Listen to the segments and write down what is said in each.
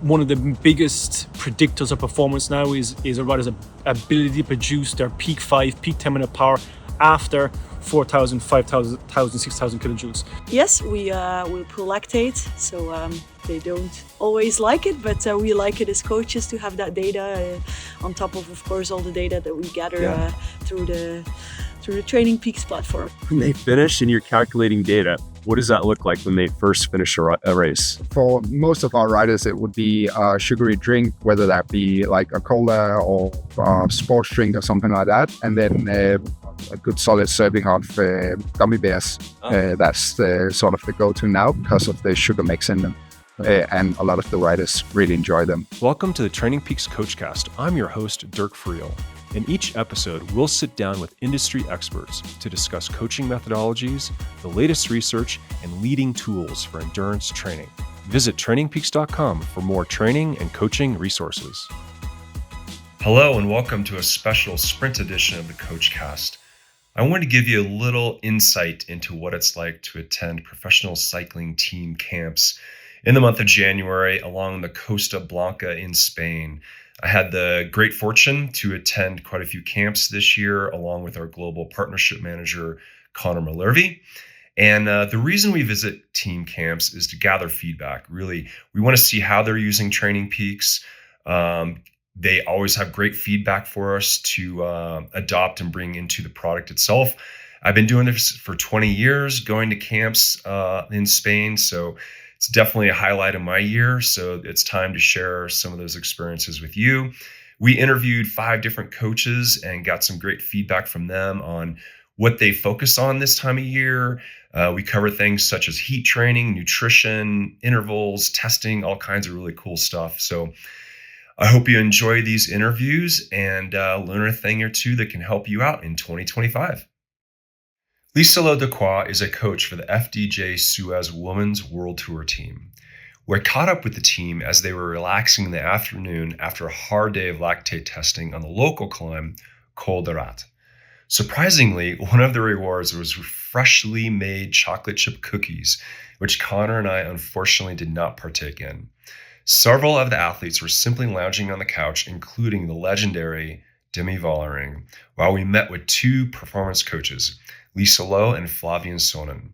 one of the biggest predictors of performance now is a rider's ability to produce their peak 5, peak 10 minute power after 4,000, 5,000, 6,000 kilojoules. Yes, we pull lactate, so they don't always like it, but we like it as coaches to have that data on top of course, all the data that we gather through the TrainingPeaks platform. When they finish and you're calculating data, what does that look like when they first finish a race? For most of our riders, it would be a sugary drink, whether that be like a cola or a sports drink or something like that. And then a good solid serving of gummy bears. That's sort of the go-to now because of the sugar mix in them. And a lot of the riders really enjoy them. Welcome to the TrainingPeaks CoachCast. I'm your host, Dirk Friel. In each episode, we'll sit down with industry experts to discuss coaching methodologies, the latest research, and leading tools for endurance training. Visit trainingpeaks.com for more training and coaching resources. Hello, and welcome to a special sprint edition of the CoachCast. I want to give you a little insight into what it's like to attend professional cycling team camps in the month of January along the Costa Blanca in Spain. I had the great fortune to attend quite a few camps this year, along with our global partnership manager, Connor Malhervey. And the reason we visit team camps is to gather feedback. Really, we want to see how they're using TrainingPeaks. They always have great feedback for us to adopt and bring into the product itself. I've been doing this for 20 years, going to camps in Spain. So it's definitely a highlight of my year, so it's time to share some of those experiences with you. We interviewed 5 different coaches and got some great feedback from them on what they focus on this time of year. We cover things such as heat training, nutrition, intervals, testing, all kinds of really cool stuff. So I hope you enjoy these interviews and learn a thing or two that can help you out in 2025. Lieselot Decroix is a coach for the FDJ Suez Women's WorldTour team. We caught up with the team as they were relaxing in the afternoon after a hard day of lactate testing on the local climb, Col de Rat. Surprisingly, one of the rewards was freshly made chocolate chip cookies, which Connor and I unfortunately did not partake in. Several of the athletes were simply lounging on the couch, including the legendary Demi Vollering, while we met with 2 performance coaches, Lieselot and Flavian Sonnen.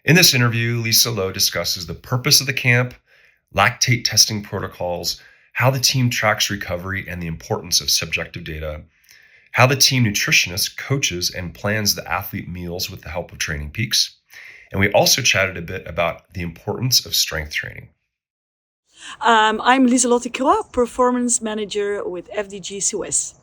In this interview, Lieselot discusses the purpose of the camp, lactate testing protocols, how the team tracks recovery and the importance of subjective data, how the team nutritionist coaches and plans the athlete meals with the help of TrainingPeaks, and we also chatted a bit about the importance of strength training. I'm Lieselot Decroix, performance manager with FDJ Suez.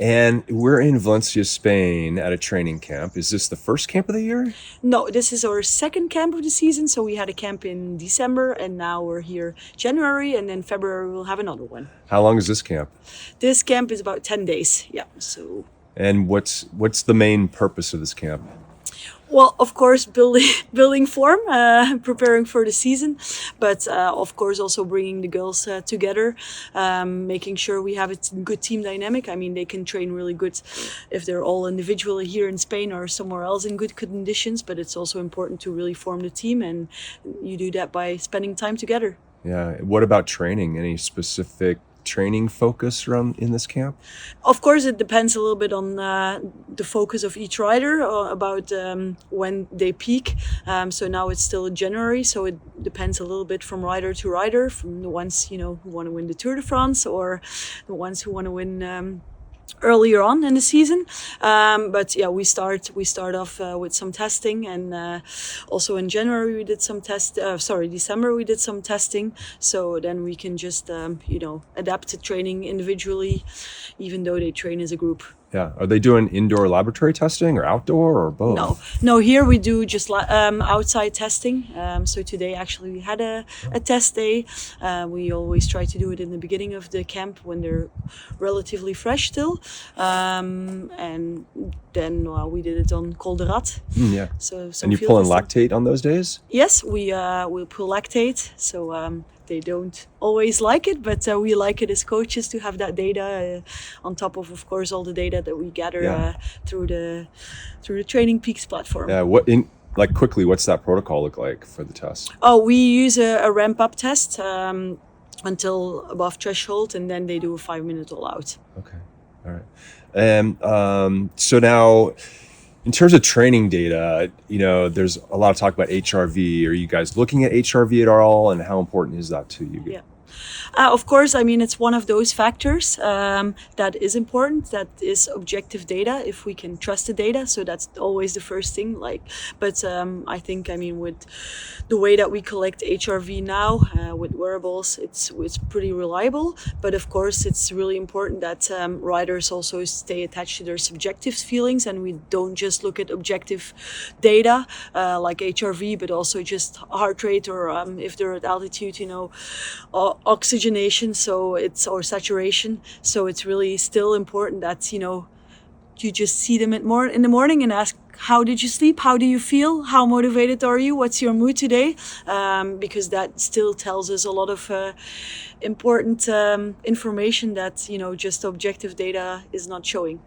And we're in Valencia, Spain at a training camp. Is this the first camp of the year? No, this is our second camp of the season. So we had a camp in December and now we're here January, and then February we'll have another one. How long is this camp? This camp is about 10 days. Yeah. So. And what's the main purpose of this camp? Well, of course, building form, preparing for the season, but of course also bringing the girls together, making sure we have a good team dynamic. I mean, they can train really good if they're all individually here in Spain or somewhere else in good conditions, but it's also important to really form the team, and you do that by spending time together. Yeah. What about training? Any specific training focus around in this camp? Of course, it depends a little bit on the focus of each rider about when they peak. So now it's still January, so it depends a little bit from rider to rider, from the ones who want to win the Tour de France or the ones who want to win earlier on in the season, but yeah, we start off with some testing, and also in January we did some December we did some testing, so then we can just adapt to training individually, even though they train as a group. Yeah. Are they doing indoor laboratory testing or outdoor or both? No. Here we do just outside testing. So today actually we had a test day. We always try to do it in the beginning of the camp when they're relatively fresh still. And then we did it on Col de Rat. Yeah. So and you pull in lactate on those days? Yes, we pull lactate. So they don't always like it, but we like it as coaches to have that data on top of course, all the data that we gather through the TrainingPeaks platform. Yeah. Quickly, what's that protocol look like for the test? Oh, we use a ramp-up test. until above threshold, and then they do a 5-minute all out. Okay. All right. And so now, in terms of training data, there's a lot of talk about HRV. Are you guys looking at HRV at all, and how important is that to you? Yeah. Of course, I mean, it's one of those factors that is important, that is objective data, if we can trust the data. So that's always the first thing. But I think, I mean, with the way that we collect HRV now with wearables, it's pretty reliable. But of course, it's really important that riders also stay attached to their subjective feelings, and we don't just look at objective data like HRV, but also just heart rate, or if they're at altitude, oxygenation, or saturation. So it's really still important that you just see them in the morning and ask, how did you sleep? How do you feel? How motivated are you? What's your mood today? Because that still tells us a lot of important information that just objective data is not showing.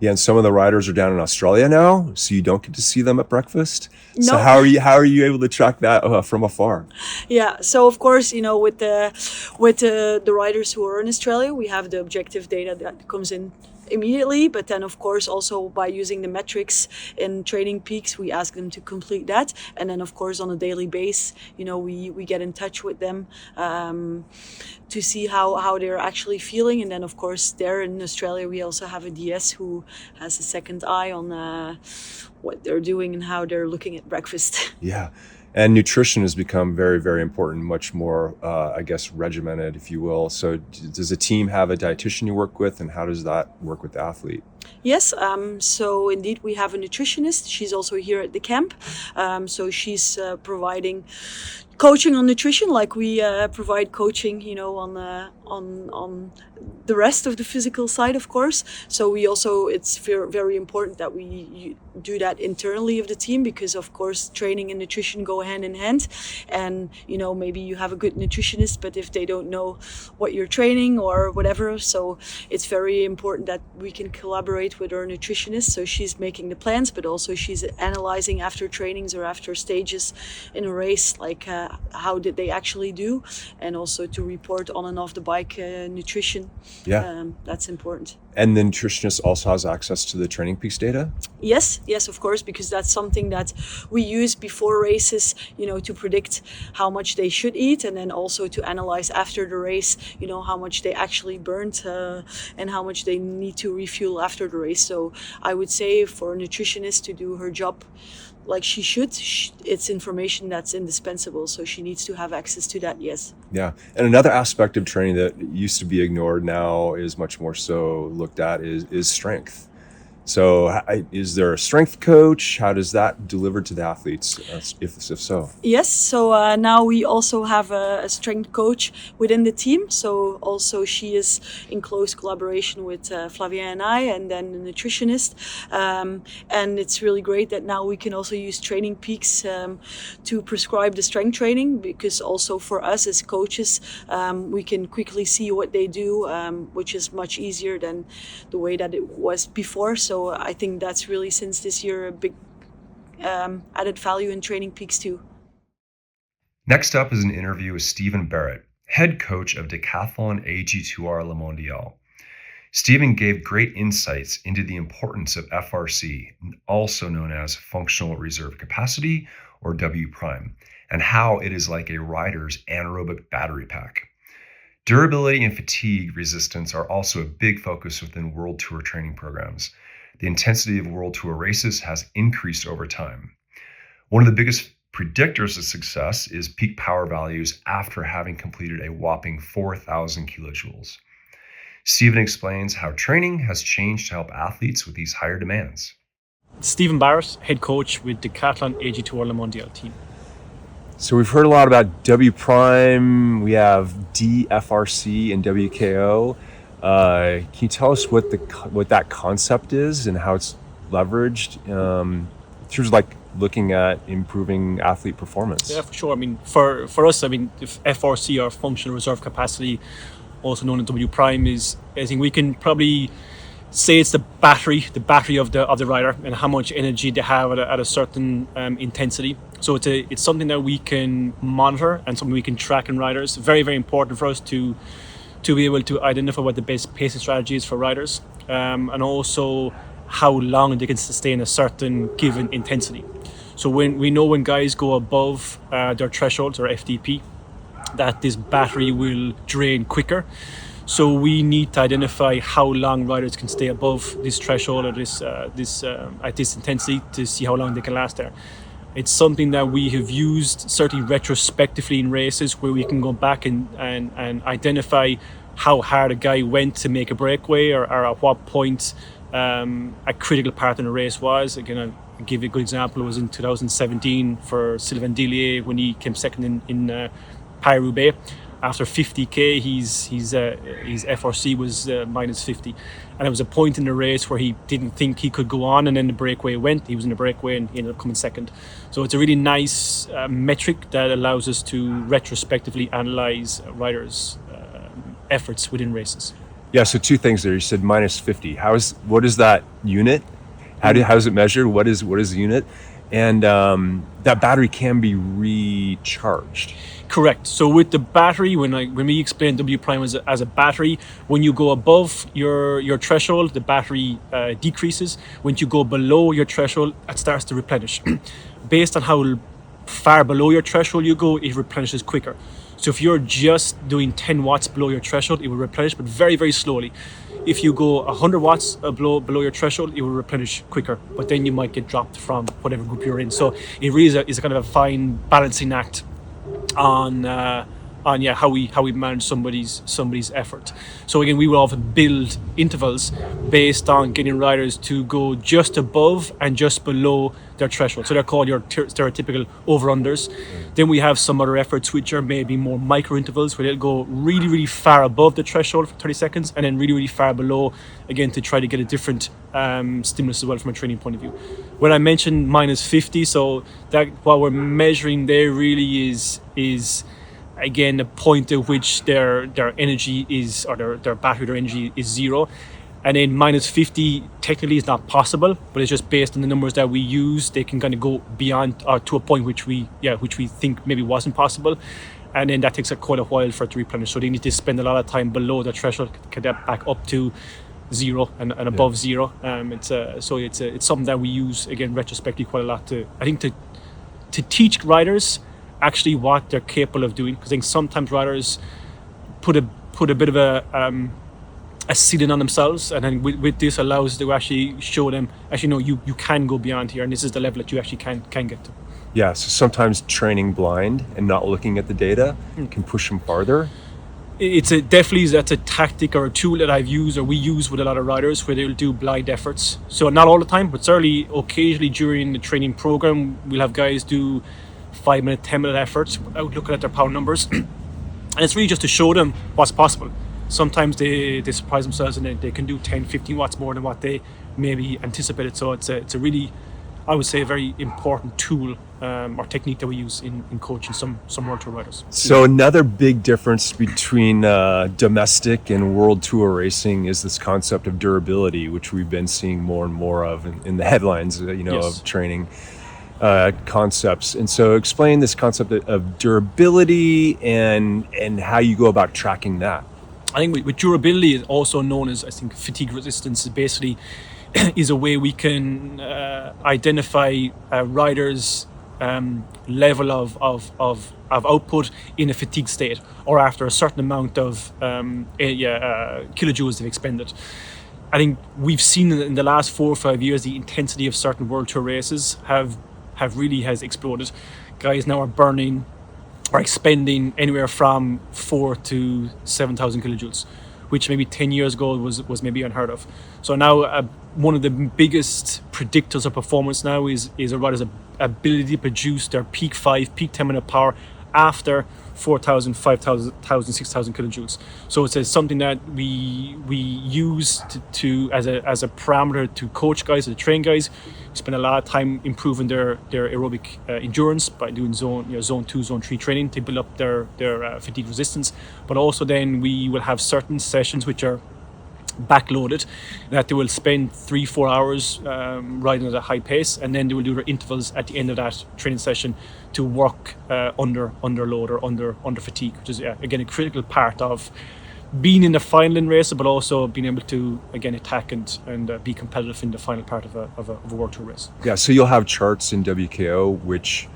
Yeah, and some of the riders are down in Australia now, so you don't get to see them at breakfast. No. So how are you able to track that from afar? Yeah, so of course, with the riders who are in Australia, we have the objective data that comes in immediately, but then of course also by using the metrics in TrainingPeaks, we ask them to complete that, and then of course on a daily basis, we get in touch with them to see how they're actually feeling. And then of course there in Australia we also have a DS who has a second eye on what they're doing and how they're looking at breakfast. Yeah. And nutrition has become very, very important, much more, regimented, if you will. So does a team have a dietitian you work with, and how does that work with the athlete? Yes, so indeed we have a nutritionist. She's also here at the camp. So she's providing coaching on nutrition, like we provide coaching, on the rest of the physical side, of course. So we also, it's very, very important that we do that internally of the team, because of course training and nutrition go hand in hand. And maybe you have a good nutritionist, but if they don't know what you're training or whatever, so it's very important that we can collaborate with our nutritionist. So she's making the plans, but also she's analyzing after trainings or after stages in a race, like how did they actually do, and also to report on and off the bike nutrition. Yeah, that's important. And the nutritionist also has access to the TrainingPeaks data? Yes, of course, because that's something that we use before races, to predict how much they should eat, and then also to analyze after the race, how much they actually burned and how much they need to refuel after the race. So I would say for a nutritionist to do her job like she should, it's information that's indispensable. So she needs to have access to that, yes. Yeah. And another aspect of training that used to be ignored now is much more so looked at is strength. So is there a strength coach? How does that deliver to the athletes, if so? Yes, so now we also have a strength coach within the team. So also she is in close collaboration with Flavia and I, and then the nutritionist. And it's really great that now we can also use TrainingPeaks to prescribe the strength training, because also for us as coaches, we can quickly see what they do, which is much easier than the way that it was before. So I think that's really, since this year, a big added value in TrainingPeaks too. Next up is an interview with Stephen Barrett, head coach of Decathlon AG2R Le Mondial. Stephen gave great insights into the importance of FRC, also known as functional reserve capacity, or W prime, and how it is like a rider's anaerobic battery pack. Durability and fatigue resistance are also a big focus within WorldTour training programs. The intensity of WorldTour races has increased over time. One of the biggest predictors of success is peak power values after having completed a whopping 4,000 kilojoules. Stephen explains how training has changed to help athletes with these higher demands. Stephen Barrett, head coach with Decathlon AG2R Le Mondial team. So we've heard a lot about W prime, we have DFRC and WKO. Can you tell us what that concept is and how it's leveraged in terms of like looking at improving athlete performance? Yeah, for sure. I mean, for us, if FRC, or functional reserve capacity, also known as W prime, is, I think we can probably say it's the battery of the rider, and how much energy they have at a certain intensity. So it's something that we can monitor and something we can track in riders. Very, very important for us to be able to identify what the best pacing strategy is for riders, and also how long they can sustain a certain given intensity. So when guys go above their thresholds or FDP, that this battery will drain quicker. So we need to identify how long riders can stay above this threshold or this at this intensity to see how long they can last there. It's something that we have used certainly retrospectively in races, where we can go back and identify how hard a guy went to make a breakaway, or at what point a critical part in the race was. Again, I'll give you a good example. It was in 2017 for Sylvain Dillier when he came second in Paris-Roubaix. After 50k, his FRC was minus 50, and it was a point in the race where he didn't think he could go on, and then the breakaway went. He was in the breakaway and he ended up coming second. So it's a really nice metric that allows us to retrospectively analyze riders' efforts within races. Yeah. So two things there. You said minus 50. What is that unit? How is it measured? What is the unit? And that battery can be recharged. Correct. So with the battery, when we explain W prime as a battery, when you go above your threshold, the battery decreases. When you go below your threshold, it starts to replenish. Based on how far below your threshold you go, it replenishes quicker. So if you're just doing 10 watts below your threshold, it will replenish, but very, very slowly. If you go 100 watts below your threshold, it will replenish quicker, but then you might get dropped from whatever group you're in. So it really is a kind of a fine balancing act on how we manage somebody's effort. So again, we will often build intervals based on getting riders to go just above and just below their threshold. So they're called your stereotypical over-unders. Then we have some other efforts which are maybe more micro intervals, where they'll go really, really far above the threshold for 30 seconds and then really, really far below, again, to try to get a different stimulus as well from a training point of view. When I mentioned minus 50, so that what we're measuring there really is again the point at which their energy is, or their battery, their energy is zero. And then minus 50 technically is not possible, but it's just based on the numbers that we use. They can kind of go beyond to a point which we think maybe wasn't possible, and then that takes quite a while for it to replenish. So they need to spend a lot of time below the threshold to get that back up to zero and above zero. It's something that we use again retrospectively quite a lot to teach riders actually what they're capable of doing, because I think sometimes riders put a bit of a ceiling on themselves, and then with this allows to actually show them, actually no, you can go beyond here, and this is the level that you actually can get to. Yeah, so sometimes training blind and not looking at the data can push them farther. That's a tactic or a tool that I've used, or we use with a lot of riders, where they'll do blind efforts. So not all the time, but certainly occasionally during the training program, we'll have guys do 5-minute, 10-minute efforts without looking at their power numbers. And it's really just to show them what's possible. Sometimes they surprise themselves and they can do 10, 15 watts more than what they maybe anticipated. So it's a really, I would say, a very important tool or technique that we use in coaching some WorldTour riders. So another big difference between domestic and WorldTour racing is this concept of durability, which we've been seeing more and more of in the headlines, Yes. of training concepts. And so explain this concept of durability and how you go about tracking that. I think with durability, is also known as, I think, fatigue resistance, is basically is a way we can identify a rider's level of output in a fatigue state, or after a certain amount of kilojoules they've expended. I think we've seen in the last 4 or 5 years the intensity of certain WorldTour races has exploded. Guys now are burning or expending anywhere from 4,000 to 7,000 kilojoules, which maybe 10 years ago was maybe unheard of. So now one of the biggest predictors of performance now is a rider's ability to produce their peak 10-minute power after 4,000, 5,000, 6,000 kilojoules. So it's something that we use to as a parameter to coach guys, to train guys. We spend a lot of time improving their aerobic endurance by doing zone 2, zone 3 training to build up their fatigue resistance. But also then we will have certain sessions which are backloaded, that they will spend 3-4 hours riding at a high pace, and then they will do their intervals at the end of that training session to work under load or under fatigue, which is again a critical part of being in the final in race, but also being able to again attack and be competitive in the final part of a World Tour race. Yeah, so you'll have charts in WKO which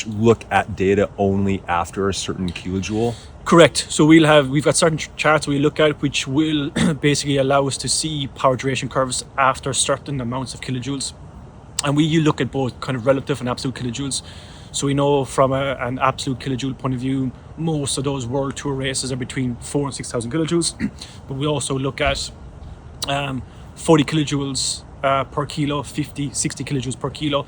look at data only after a certain kilojoule. Correct. So we've got certain charts we look at which will basically allow us to see power duration curves after certain amounts of kilojoules, and you look at both kind of relative and absolute kilojoules. So we know from an absolute kilojoule point of view, most of those World Tour races are between 4,000 and 6,000 kilojoules, but we also look at 40 kilojoules per kilo, 50, 60 kilojoules per kilo.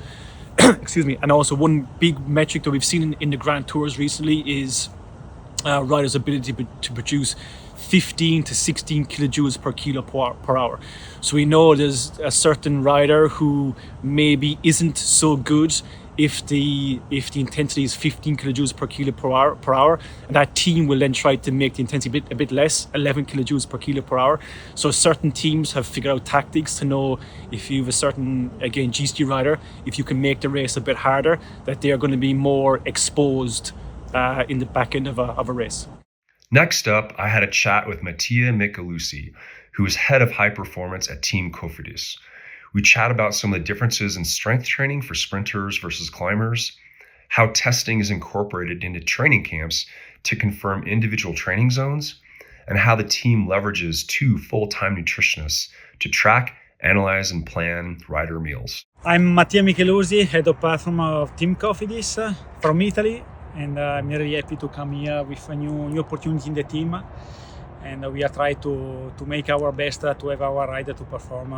Excuse me. And also one big metric that we've seen in the Grand Tours recently is riders' ability to produce 15 to 16 kilojoules per kilo per hour. So we know there's a certain rider who maybe isn't so good if the intensity is 15 kilojoules per kilo per hour, and that team will then try to make the intensity a bit less, 11 kilojoules per kilo per hour. So certain teams have figured out tactics to know if you have a certain, again, GC rider, if you can make the race a bit harder, that they are going to be more exposed in the back end of a race. Next up, I had a chat with Mattia Michelusi, who is head of high performance at Team Cofidis. We chat about some of the differences in strength training for sprinters versus climbers, how testing is incorporated into training camps to confirm individual training zones, and how the team leverages 2 full-time nutritionists to track, analyze, and plan rider meals. I'm Mattia Michelusi, head of performance of Team Cofidis from Italy, and I'm really happy to come here with a new opportunity in the team, and we are trying to make our best to have our rider to perform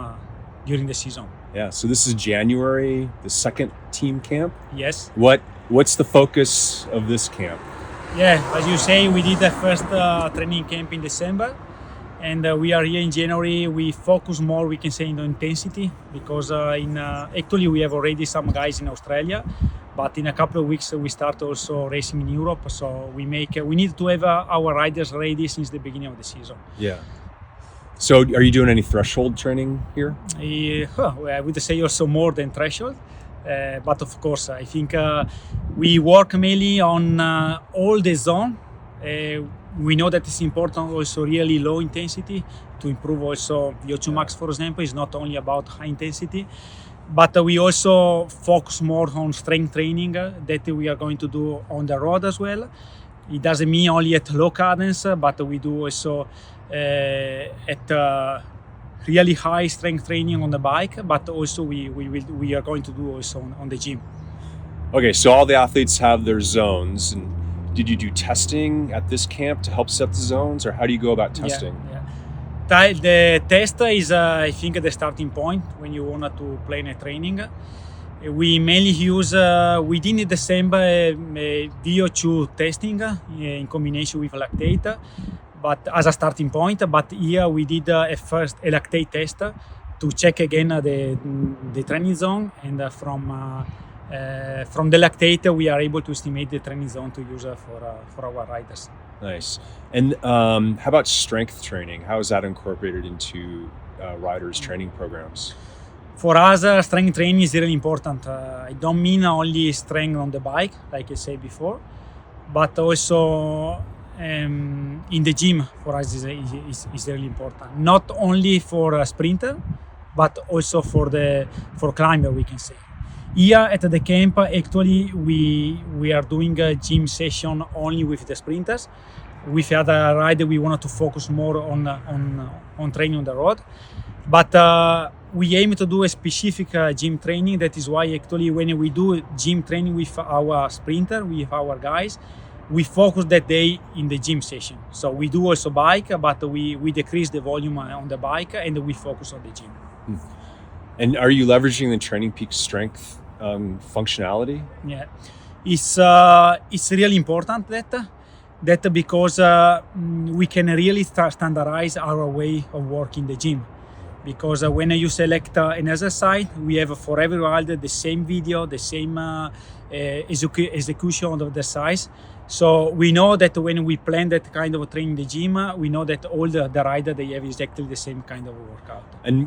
during the season. Yeah, so this is January, the second team camp. Yes. What's the focus of this camp? Yeah, as you say, we did the first training camp in December, and we are here in January. We focus more, we can say, on intensity, because actually we have already some guys in Australia, but in a couple of weeks we start also racing in Europe. So we need to have our riders ready since the beginning of the season. Yeah. So are you doing any threshold training here? I would say also more than threshold, but of course I think we work mainly on all the zone. We know that it's important also really low intensity to improve also VO2 max, for example. It's not only about high intensity, but we also focus more on strength training that we are going to do on the road as well. It doesn't mean only at low cadence, but we do also at really high strength training on the bike, but also we are going to do also on the gym. Okay, so all the athletes have their zones, and did you do testing at this camp to help set the zones, or how do you go about testing? Yeah. The test is, I think, the starting point when you want to plan a training. We mainly use, within December, VO2 testing in combination with lactate, but as a starting point. But here we did a lactate test to check again the training zone, and from the lactate we are able to estimate the training zone to use for our riders. Nice. And how about strength training? How is that incorporated into riders' training programs? For us, strength training is really important. I don't mean only strength on the bike, like I said before, but also in the gym for us is really important. Not only for a sprinter, but also for climber, we can say. Here at the camp, actually, we are doing a gym session only with the sprinters. With the other rider, we wanted to focus more on training on the road. But we aim to do a specific gym training. That is why actually when we do gym training with our sprinter, with our guys, we focus that day in the gym session. So we do also bike, but we decrease the volume on the bike and we focus on the gym. And are you leveraging the TrainingPeaks strength functionality? Yeah, it's really important that because we can really standardize our way of working the gym. Because when you select an exercise, we have for every rider the same video, the same execution of the exercise. So we know that when we plan that kind of training in the gym, we know that all the rider, they have exactly the same kind of workout. And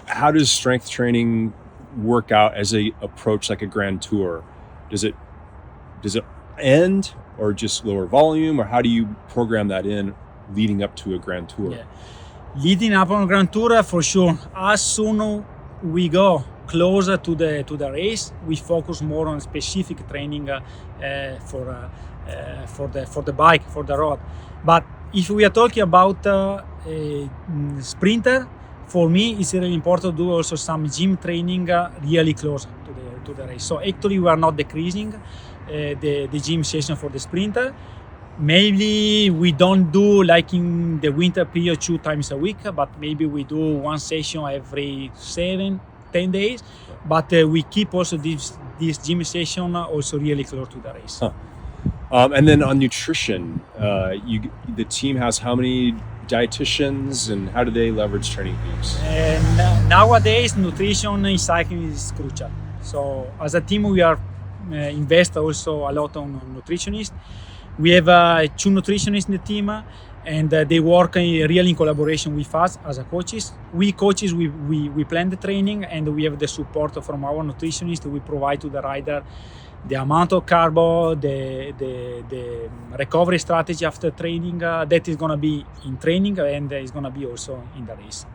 how does strength training work out as a approach like a Grand Tour? Does it end or just lower volume, or how do you program that in leading up to a Grand Tour? Yeah. Leading up on a Grand Tour, for sure. As soon we go closer to the race, we focus more on specific training for the bike, for the road. But if we are talking about a sprinter, for me it's really important to do also some gym training really close to the race. So actually we are not decreasing the gym session for the sprinter. Maybe we don't do like in the winter period 2 times a week, but maybe we do one session every 7-10 days. But we keep also this gym session also really close to the race. Huh. And then on nutrition, the team has how many dietitians, and how do they leverage TrainingPeaks? And nowadays, nutrition in cycling is crucial. So as a team, we are invest also a lot on nutritionists. We have 2 nutritionists in the team, and they work really in collaboration with us as a coaches. We coaches, we plan the training, and we have the support from our nutritionist. We provide to the rider the amount of carbo, the recovery strategy after training. That is going to be in training, and is going to be also in the race.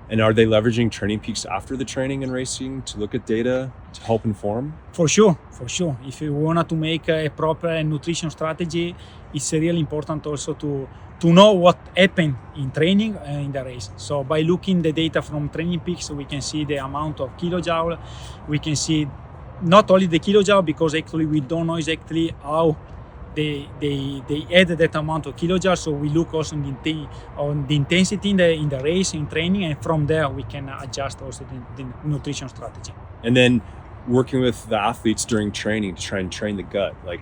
And are they leveraging TrainingPeaks after the training and racing to look at data to help inform? For sure. If you want to make a proper nutrition strategy, it's really important also to know what happened in training and in the race. So by looking the data from TrainingPeaks, we can see the amount of kilojoule. We can see not only the kilojoule, because actually we don't know exactly how they add that amount of kilojoules. So we look also on the intensity in the race, in training, and from there we can adjust also the nutrition strategy. And then working with the athletes during training to try and train the gut, like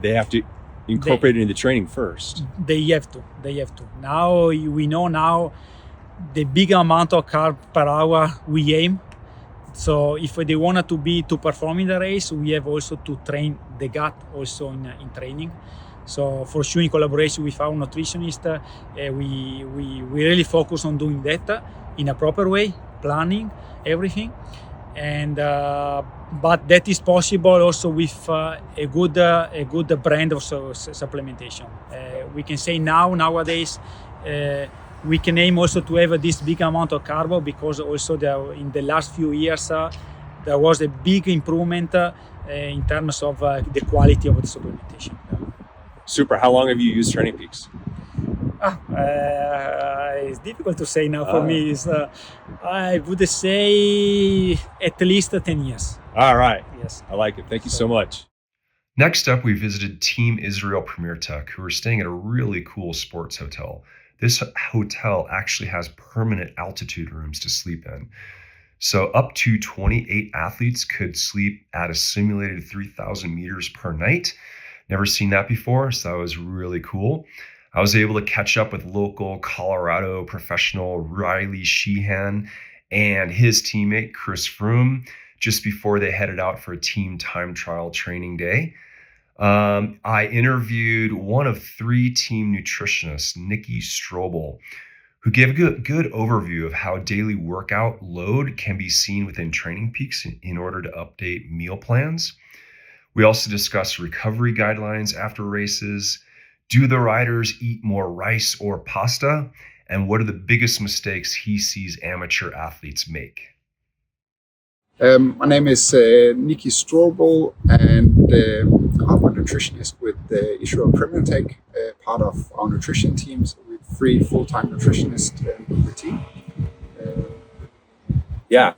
they have to incorporate it into training first. They have to. Now we know the big amount of carb per hour we aim. So if they wanted to perform in the race, we have also to train the gut also in training. So for sure, in collaboration with our nutritionist, we really focus on doing that in a proper way, planning everything. And but that is possible also with a good brand of supplementation. We can say nowadays. We can aim also to have this big amount of carbo, because also in the last few years there was a big improvement in terms of the quality of the supplementation. Super. How long have you used TrainingPeaks? It's difficult to say now for me. I would say at least 10 years. All right. Yes. I like it. Thank you so much. Next up, we visited Team Israel Premier Tech, who were staying at a really cool sports hotel. This hotel actually has permanent altitude rooms to sleep in. So up to 28 athletes could sleep at a simulated 3,000 meters per night. Never seen that before, so that was really cool. I was able to catch up with local Colorado professional Riley Sheehan and his teammate Chris Froome just before they headed out for a team time trial training day. I interviewed one of 3 team nutritionists, Nicki Strobel, who gave a good overview of how daily workout load can be seen within TrainingPeaks in order to update meal plans. We also discussed recovery guidelines after races. Do the riders eat more rice or pasta? And what are the biggest mistakes he sees amateur athletes make? My name is Nicki Strobel, and I'm a nutritionist with Israel Premier Tech, part of our nutrition team. So we have 3 full-time nutritionists in the team. Yeah.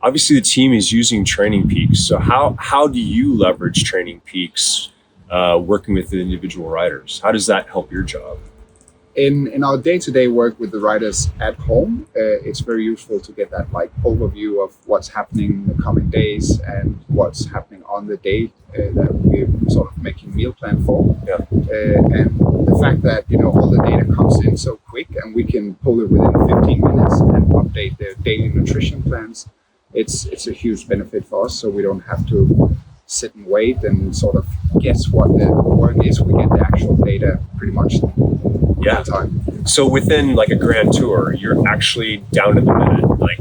Obviously, the team is using TrainingPeaks. So how do you leverage TrainingPeaks working with the individual riders? How does that help your job? In our day-to-day work with the riders at home, it's very useful to get that overview of what's happening in the coming days and what's happening on the day that we're sort of making meal plan for. Yeah. And the fact that all the data comes in so quick and we can pull it within 15 minutes and update their daily nutrition plans, it's a huge benefit for us. So we don't have to sit and wait and sort of guess what the work is. We get the actual data pretty much Yeah. time. So within like a grand tour, you're actually down to the minute. Like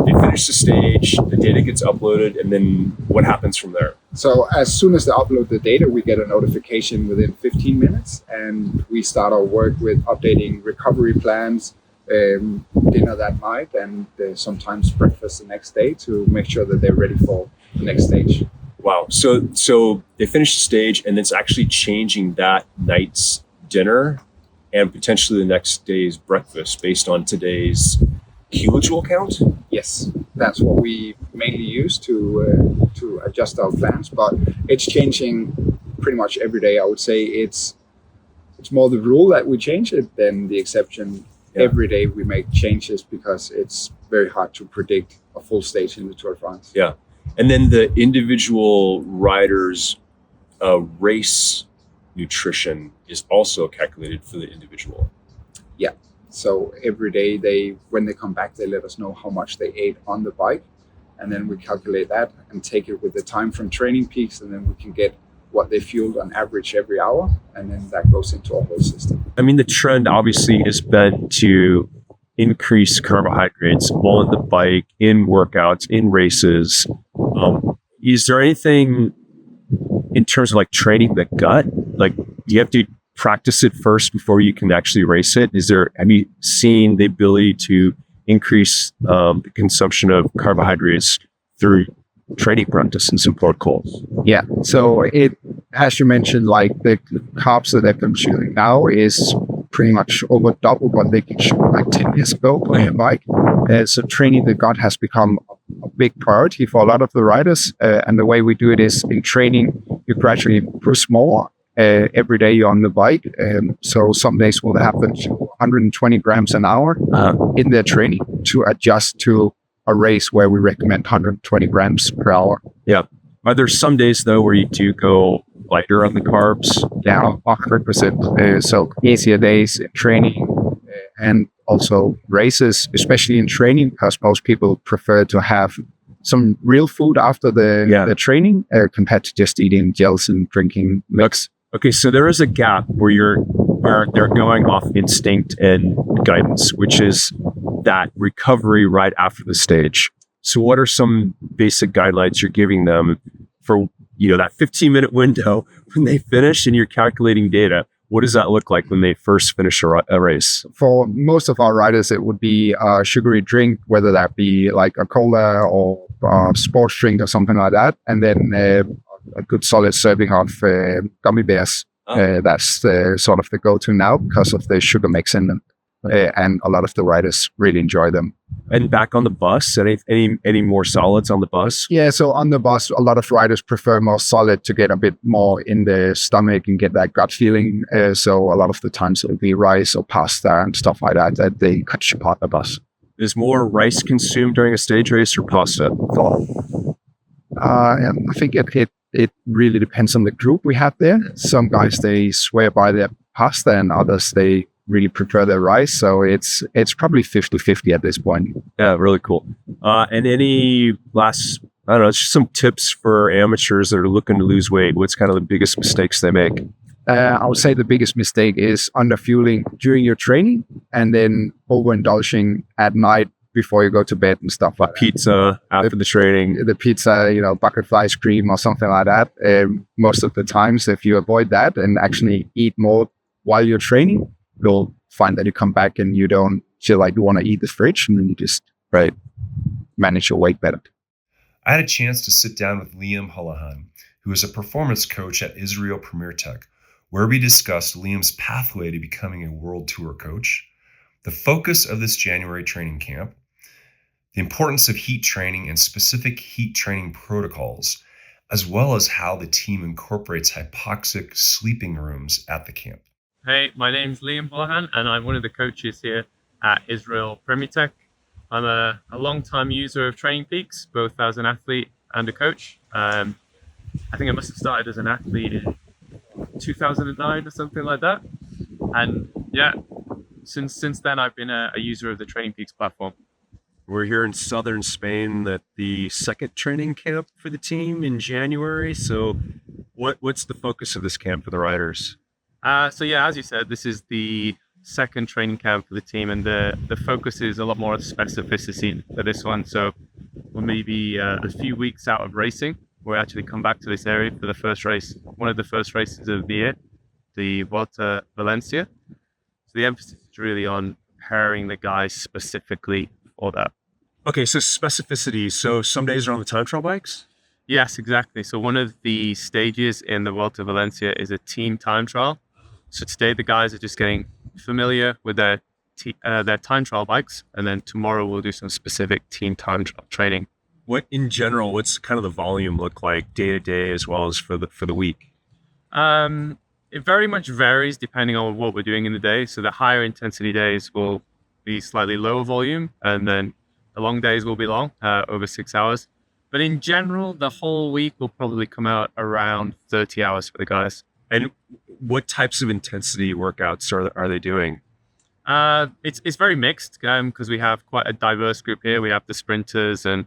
they finish the stage, the data gets uploaded, and then what happens from there? So as soon as they upload the data, we get a notification within 15 minutes, and we start our work with updating recovery plans, dinner that night, and sometimes breakfast the next day to make sure that they're ready for the next stage. Wow. So they finish the stage, and it's actually changing that night's dinner and potentially the next day's breakfast based on today's kilojoule count? Yes, that's what we mainly use to adjust our plans, but it's changing pretty much every day. I would say it's more the rule that we change it than the exception. Yeah. Every day we make changes because it's very hard to predict a full stage in the Tour de France. Yeah. And then the individual riders' race nutrition is also calculated for the individual. Yeah. So every day when they come back, they let us know how much they ate on the bike. And then we calculate that and take it with the time from TrainingPeaks, and then we can get what they fueled on average every hour. And then that goes into our whole system. I mean, the trend obviously has been to increase carbohydrates on the bike, in workouts, in races. Is there anything in terms of like training the gut? Like, you have to practice it first before you can actually race it? Have you seen the ability to increase the consumption of carbohydrates through training practices and protocols? Yeah. So it, as you mentioned, like the carbs that they've been shooting now is pretty much over double what they could shoot like 10 years ago on a bike. So training the gut has become a big priority for a lot of the riders. And the way we do it is in training, you gradually push more every day you're on the bike. So some days will have them to 120 grams an hour in their training to adjust to a race where we recommend 120 grams per hour. Yeah. Are there some days though where you do go lighter on the carbs? Yeah, 100%. So easier days in training and also races, especially in training, because most people prefer to have some real food after the training compared to just eating gels and drinking mix. Okay, so there is a gap where they're going off instinct and guidance, which is that recovery right after the stage. So what are some basic guidelines you're giving them for, that 15-minute window when they finish and you're calculating data? What does that look like when they first finish a race? For most of our riders, it would be a sugary drink, whether that be like a cola or a sports drink or something like that. And then a good solid serving of gummy bears. That's sort of the go-to now because of the sugar mix in them. And a lot of the riders really enjoy them. And back on the bus, any more solids on the bus? Yeah, so on the bus, a lot of riders prefer more solid to get a bit more in the stomach and get that gut feeling. So a lot of the times it'll be rice or pasta and stuff like that they consume on the bus. Is more rice consumed during a stage race or pasta? I think it really depends on the group we have there. Some guys, they swear by their pasta, and others, they really prefer their rice. So it's probably 50-50 at this point. Yeah, really cool. And any last, just some tips for amateurs that are looking to lose weight. What's kind of the biggest mistakes they make? I would say the biggest mistake is underfueling during your training and then overindulging at night before you go to bed and stuff like pizza after the training. The pizza, bucket of ice cream or something like that. Most of the times, if you avoid that and actually eat more while you're training, you'll find that you come back and you don't feel like you want to eat the fridge, and then you just manage your weight better. I had a chance to sit down with Liam Holohan, who is a performance coach at Israel Premier Tech, where we discussed Liam's pathway to becoming a World Tour coach, the focus of this January training camp, the importance of heat training and specific heat training protocols, as well as how the team incorporates hypoxic sleeping rooms at the camp. Hey, my name's Liam Holohan, and I'm one of the coaches here at Israel Premier Tech. I'm a long-time user of TrainingPeaks, both as an athlete and a coach. I think I must have started as an athlete in 2009 or something like that. And yeah, since then I've been a user of the TrainingPeaks platform. We're here in southern Spain at the second training camp for the team in January. So what's the focus of this camp for the riders? So yeah, as you said, this is the second training camp for the team, and the focus is a lot more on specificity for this one. So we're maybe a few weeks out of racing. We'll actually come back to this area for the first race, one of the first races of the year, the Vuelta Valencia. So the emphasis is really on preparing the guys specifically for that. Okay, so specificity. So some days are on the time trial bikes? Yes, exactly. So one of the stages in the Vuelta Valencia is a team time trial. So today the guys are just getting familiar with their time trial bikes, and then tomorrow we'll do some specific team time trial training. What in general, what's kind of the volume look like day to day as well as for the week? It very much varies depending on what we're doing in the day. So the higher intensity days will be slightly lower volume, and then the long days will be long, over 6 hours. But in general, the whole week will probably come out around 30 hours for the guys. And what types of intensity workouts are they doing? It's very mixed because we have quite a diverse group here. We have the sprinters and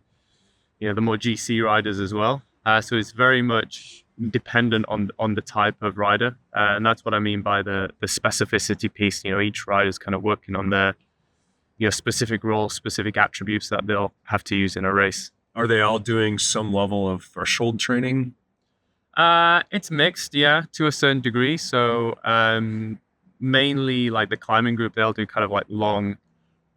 the more GC riders as well. So it's very much dependent on the type of rider, and that's what I mean by the specificity piece. Each rider is kind of working on their specific role, specific attributes that they'll have to use in a race. Are they all doing some level of threshold training? It's mixed, yeah, to a certain degree. So mainly like the climbing group, they'll do kind of like long,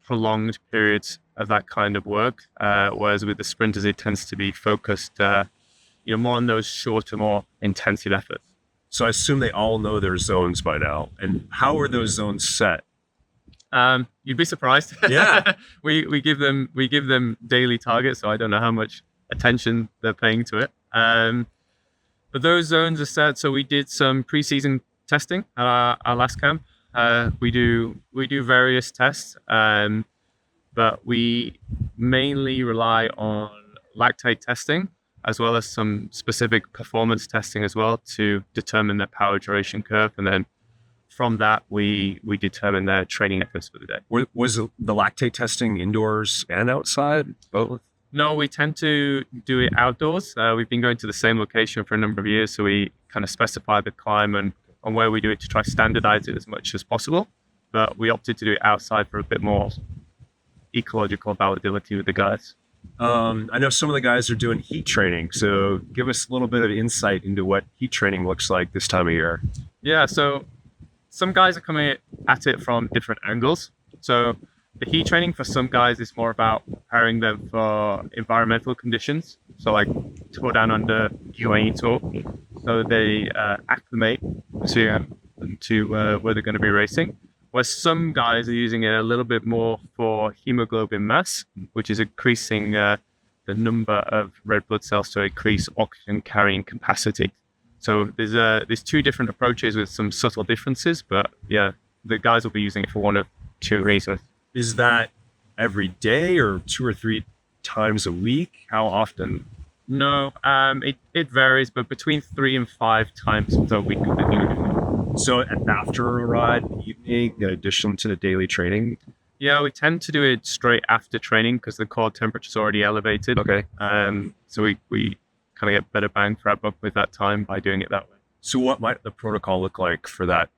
prolonged periods of that kind of work. Whereas with the sprinters, it tends to be focused, more on those shorter, more intensive efforts. So I assume they all know their zones by now. And how are those zones set? You'd be surprised. Yeah. we give them daily targets, so I don't know how much attention they're paying to it. But those zones are set. So we did some preseason testing at our last camp. We do various tests, but we mainly rely on lactate testing as well as some specific performance testing as well to determine their power duration curve, and then from that we determine their training efforts for the day. Was the lactate testing indoors and outside, both? No, we tend to do it outdoors. We've been going to the same location for a number of years, so we kind of specify the climb and on where we do it to try to standardize it as much as possible. But we opted to do it outside for a bit more ecological validity with the guys. I know some of the guys are doing heat training, so give us a little bit of insight into what heat training looks like this time of year. Yeah, so some guys are coming at it from different angles. So the heat training for some guys is more about preparing them for environmental conditions. So like Tour Down Under, UAE Tour. So they acclimate to where they're going to be racing. Where some guys are using it a little bit more for hemoglobin mass, which is increasing the number of red blood cells to increase oxygen carrying capacity. So there's two different approaches with some subtle differences, but yeah, the guys will be using it for one of two reasons. Is that every day or 2 or 3 times a week? How often? No, it varies, but between 3 and 5 times per week. So after a ride, evening, in addition to the daily training? Yeah, we tend to do it straight after training because the core temperature is already elevated. Okay. So we kind of get better bang for our buck with that time by doing it that way. So what might the protocol look like for that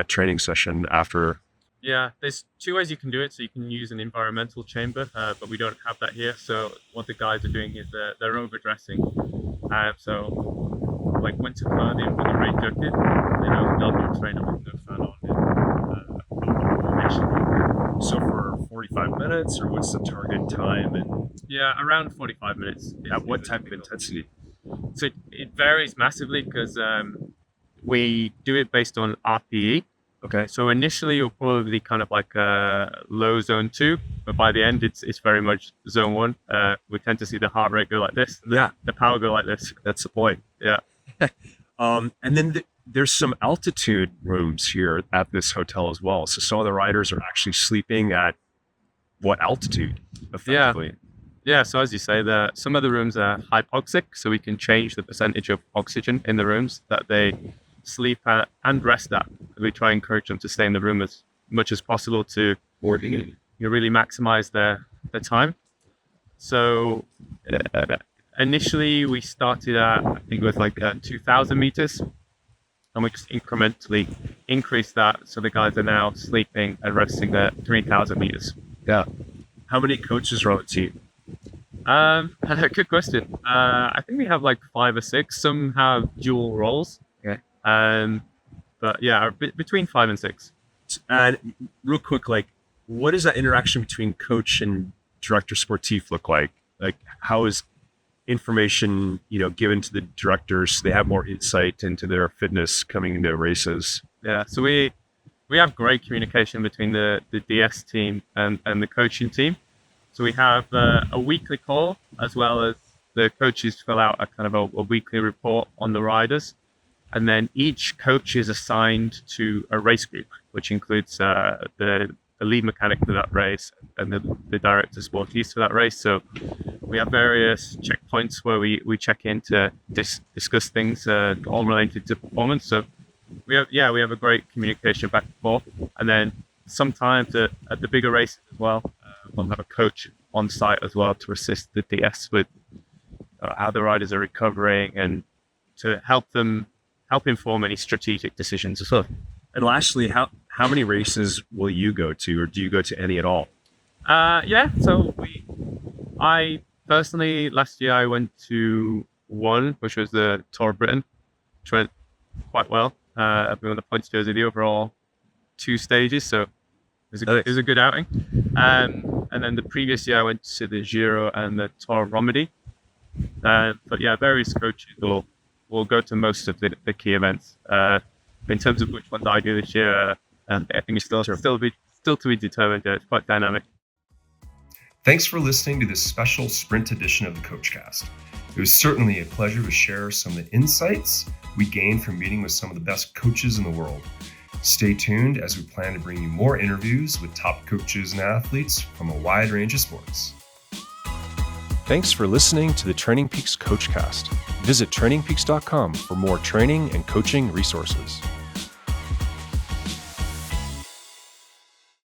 training session after? Yeah, there's 2 ways you can do it. So you can use an environmental chamber, but we don't have that here. So what the guys are doing is they're overdressing. So like winter clothing with a rain jacket, they'll do training with no fan on. So for 45 minutes, or what's the target time? And yeah, around 45 minutes. At what type of intensity? So it varies massively because we do it based on RPE. Okay. So initially you'll probably kind of like low zone 2, but by the end it's very much zone 1. We tend to see the heart rate go like this. Yeah. The power go like this. That's the point. Yeah. And then there's some altitude rooms here at this hotel as well. So some of the riders are actually sleeping at what altitude, effectively? Yeah. So as you say, some of the rooms are hypoxic, so we can change the percentage of oxygen in the rooms that they sleep at and rest at. We try and encourage them to stay in the room as much as possible to really maximize the time. So initially we started at, I think it was like 2,000 meters, and we just incrementally increased that. So the guys are now sleeping and resting at 3,000 meters. Yeah. How many coaches are on the team? Good question. I think we have like 5 or 6. Some have dual roles. Okay. But yeah, between 5 and 6. And real quick, like, what does that interaction between coach and director sportif look like? Like, how is information, given to the directors so they have more insight into their fitness coming into races? Yeah, so we have great communication between the DS team and the coaching team. So we have a weekly call, as well as the coaches fill out a kind of a weekly report on the riders. And then each coach is assigned to a race group, which includes the lead mechanic for that race and the director sportif for that race. So we have various checkpoints where we check in to discuss things all related to performance. So we have a great communication back and forth. And then sometimes at the bigger races as well, we'll have a coach on site as well to assist the DS with how the riders are recovering and to help inform any strategic decisions as well. And lastly, how many races will you go to, or do you go to any at all? So I personally, last year I went to one, which was the Tour of Britain, which went quite well. I've been on the points jersey, the overall 2 stages, so it was a good outing. And then the previous year I went to the Giro and the Tour of Romandy. But yeah, various coaches will go to most of the key events. In terms of which ones I do this year, I think it's still to be determined. It's quite dynamic. Thanks for listening to this special sprint edition of the CoachCast. It was certainly a pleasure to share some of the insights we gained from meeting with some of the best coaches in the world. Stay tuned as we plan to bring you more interviews with top coaches and athletes from a wide range of sports. Thanks for listening to the TrainingPeaks CoachCast. Visit trainingpeaks.com for more training and coaching resources.